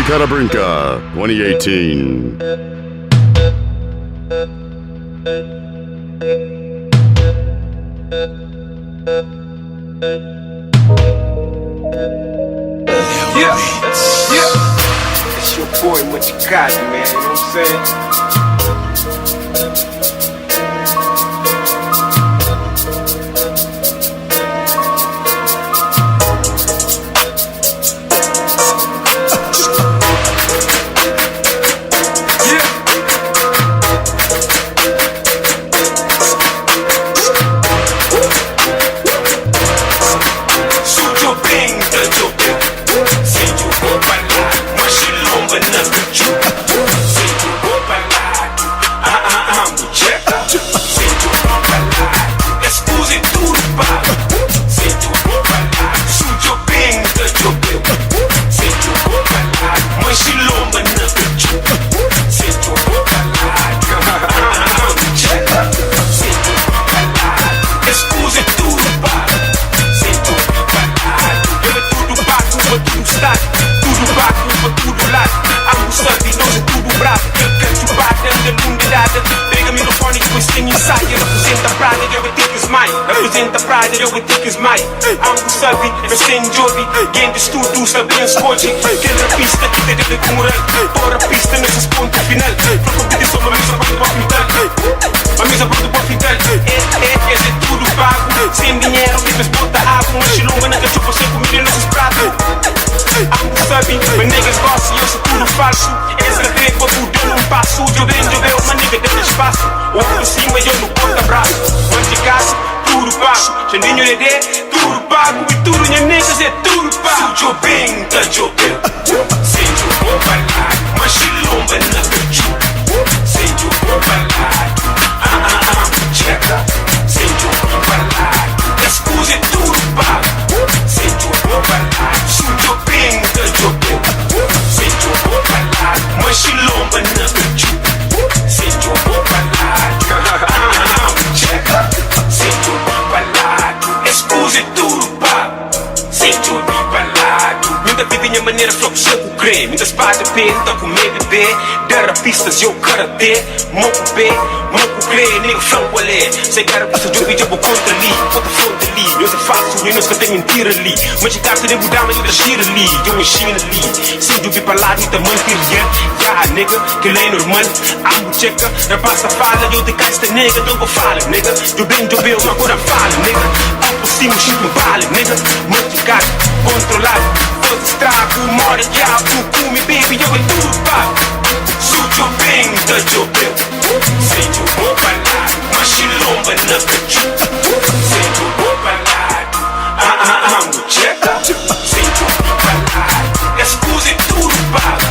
Cara Brinca 2018. Yeah, it's your boy Machikadi, man, you know what I'm saying? Representa pride, eu think is mine. Amo sabe, eu sem jobi. Game de estudo, sabe em escote. Quebra pista, que te deve comemorar. Tora pista nesses pontos final. Pra competição, uma mesa para o bom final. Uma mesa para o bom final. É tudo pago. Sem dinheiro, que fez bota água. Uma chilonga na cachupa, sem comida nesses pratos. Amo sabe, mas niggas gostam, eu sou tudo falso. Essa trepa, tudo eu não passo. Eu venho, uma nigga dando espaço. Ou por cima, eu no porta-braço. Onde casa, tudo pago, Xandinho Dedé, tudo pago. E tudo minha niggas é tudo pago. Sujo bem, tá jogando. Sem jogo balado, mas chilomba na cachupa. Sem jogo balado, checa. Sem jogo balado, escusa é tudo pago. Sem jogo balado, sujo bem, tá jogando. Sem jogo balado, mas chilomba na cachupa. Sem jogo balado, checa. Sem jogo balado, escusa é tudo pago. Sem jogo balado, nunca tive minha maneira flow, chego creme. Muitas partes pé, então comer bebê. Dar pistas, eu karatê. Moco pé, moco crê, nego franco alê. Sei cara, pista de vídeo, vou contra ali. Contra fronte ali, eu sei fácil, eu não sei tem mentira ali. Mas de carta de mudar, mas eu deixei ali. Eu enchino ali, sem jogo balado, então mantiria. Ya, nega, que lei normal. Amo checa, rapaz fala, eu de casta nega, não vou falar, nega. Eu bem, uma agora fala, nega. Ao por cima, chico vale, nega. Manticado, controlado, todo estrago, mora que há, tu come, baby, eu é tudo pago. Sujo bem, tá jogando. Sem jogo balado, mas chilomba na cachupa. Sem jogo balado, amo checa. Sem jogo balado, escusa é tudo pago.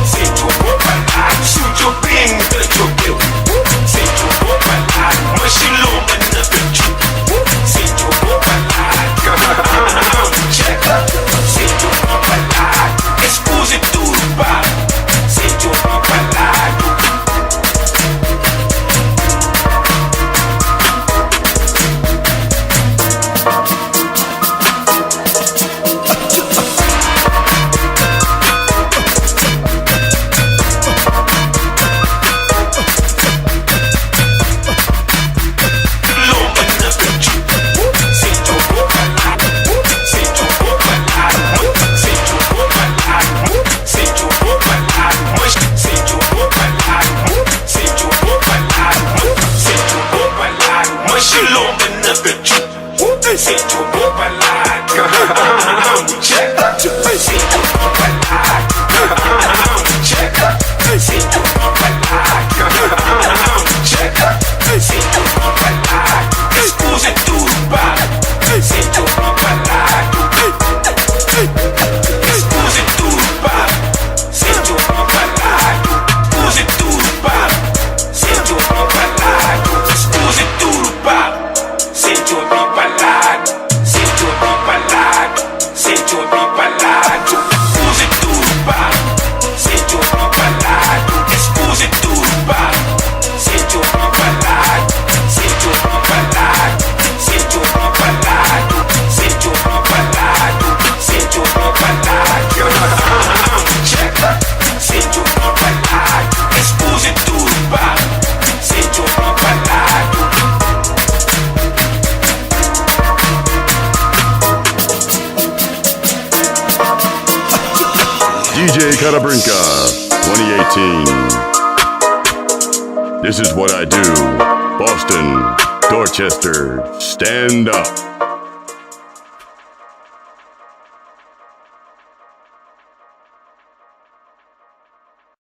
Sem jogo balado, sujo bem, tá jogando. Sem jogo balado, mas chilomba na cachupa. Sem jogo balado, amo checa. Sem jogo balado, escusa é tudo pago. Sem DJ Carabrinca 2018. This is what I do. Boston, Dorchester, stand up.